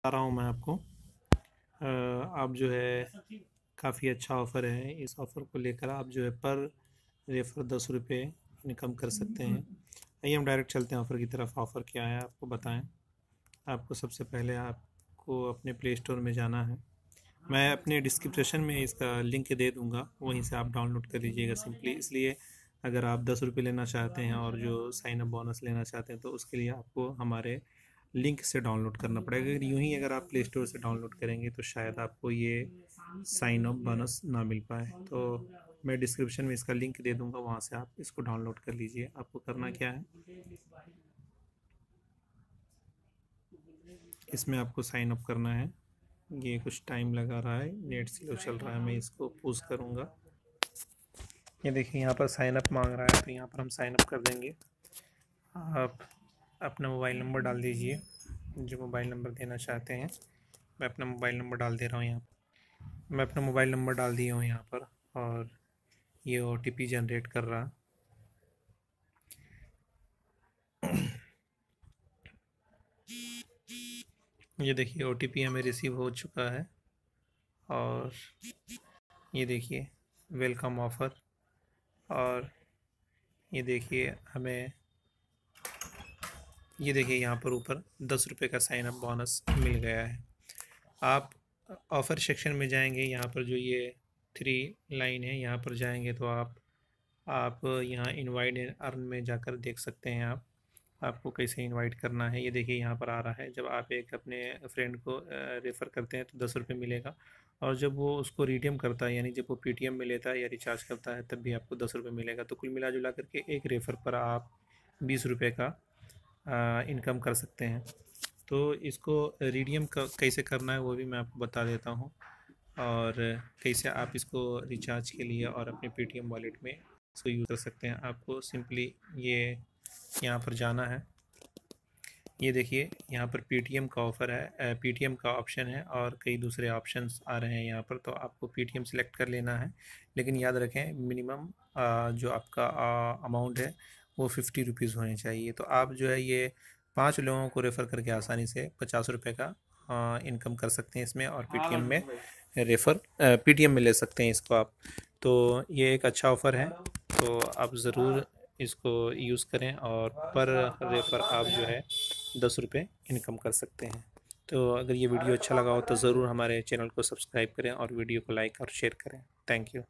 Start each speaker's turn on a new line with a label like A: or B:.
A: बता रहा हूँ मैं आपको। आप जो है काफ़ी अच्छा ऑफ़र है। इस ऑफ़र को लेकर आप जो है पर रेफ़र 10 रुपये इनकम कर सकते हैं। आइए हम डायरेक्ट चलते हैं ऑफ़र की तरफ। ऑफ़र क्या है आपको बताएं। आपको सबसे पहले आपको अपने प्ले स्टोर में जाना है। मैं अपने डिस्क्रिप्शन में इसका लिंक दे दूँगा, वहीं से आप डाउनलोड कर लीजिएगा सिंपली। इसलिए अगर आप 10 रुपये लेना चाहते हैं और जो साइन अप बोनस लेना चाहते हैं तो उसके लिए आपको हमारे लिंक से डाउनलोड करना पड़ेगा। अगर यूं ही अगर आप प्ले स्टोर से डाउनलोड करेंगे तो शायद आपको ये साइन अप बोनस ना मिल पाए। तो मैं डिस्क्रिप्शन में इसका लिंक दे दूंगा, वहाँ से आप इसको डाउनलोड कर लीजिए। आपको करना क्या है, इसमें आपको साइन अप करना है। ये कुछ टाइम लगा रहा है, नेट स्लो चल रहा है, मैं इसको पुश करूँगा। ये देखिए यहाँ पर साइन अप मांग रहा है, तो यहाँ पर हम साइन अप कर देंगे। आप अपना मोबाइल नंबर डाल दीजिए, जो मोबाइल नंबर देना चाहते हैं। मैं अपना मोबाइल नंबर डाल दे रहा हूँ यहाँ पर। मैं अपना मोबाइल नंबर डाल दिया हूँ यहाँ पर, और ये OTP जनरेट कर रहा। ये देखिए OTP हमें रिसीव हो चुका है, और ये देखिए वेलकम ऑफ़र, और ये देखिए हमें ये देखिए यहाँ पर ऊपर 10 रुपये का साइन अप बोनस मिल गया है। आप ऑफ़र सेक्शन में जाएंगे, यहाँ पर जो ये 3 लाइन है यहाँ पर जाएंगे तो आप यहाँ इनवाइट एंड अर्न में जाकर देख सकते हैं आपको कैसे इनवाइट करना है। ये देखिए यहाँ पर आ रहा है, जब आप एक अपने फ्रेंड को रेफ़र करते हैं तो 10 रुपये मिलेगा, और जब वो उसको रिडीम करता है, यानी जब वो PTM में लेता है या रिचार्ज करता है, तब भी आपको 10 रुपये मिलेगा। तो कुल मिला जुला करके एक रेफ़र पर आप 20 रुपये का इनकम कर सकते हैं। तो इसको रिडीम कैसे करना है वो भी मैं आपको बता देता हूँ, और कैसे आप इसको रिचार्ज के लिए और अपने पेटीएम वॉलेट में इसको यूज़ कर सकते हैं। आपको सिंपली ये यहाँ पर जाना है। ये देखिए यहाँ पर पेटीएम का ऑफ़र है, पेटीएम का ऑप्शन है, और कई दूसरे ऑप्शंस आ रहे हैं यहाँ पर। तो आपको पेटीएम सेलेक्ट कर लेना है, लेकिन याद रखें मिनिमम जो आपका अमाउंट है वो 50 रुपीज़ होने चाहिए। तो आप जो है ये 5 लोगों को रेफ़र करके आसानी से 50 रुपये का इनकम कर सकते हैं इसमें, और पेटीएम में ले सकते हैं इसको आप। तो ये एक अच्छा ऑफ़र है, तो आप ज़रूर इसको यूज़ करें, और पर रेफ़र आप जो है 10 रुपये इनकम कर सकते हैं। तो अगर ये वीडियो अच्छा लगा हो तो ज़रूर हमारे चैनल को सब्सक्राइब करें और वीडियो को लाइक और शेयर करें। Thank you.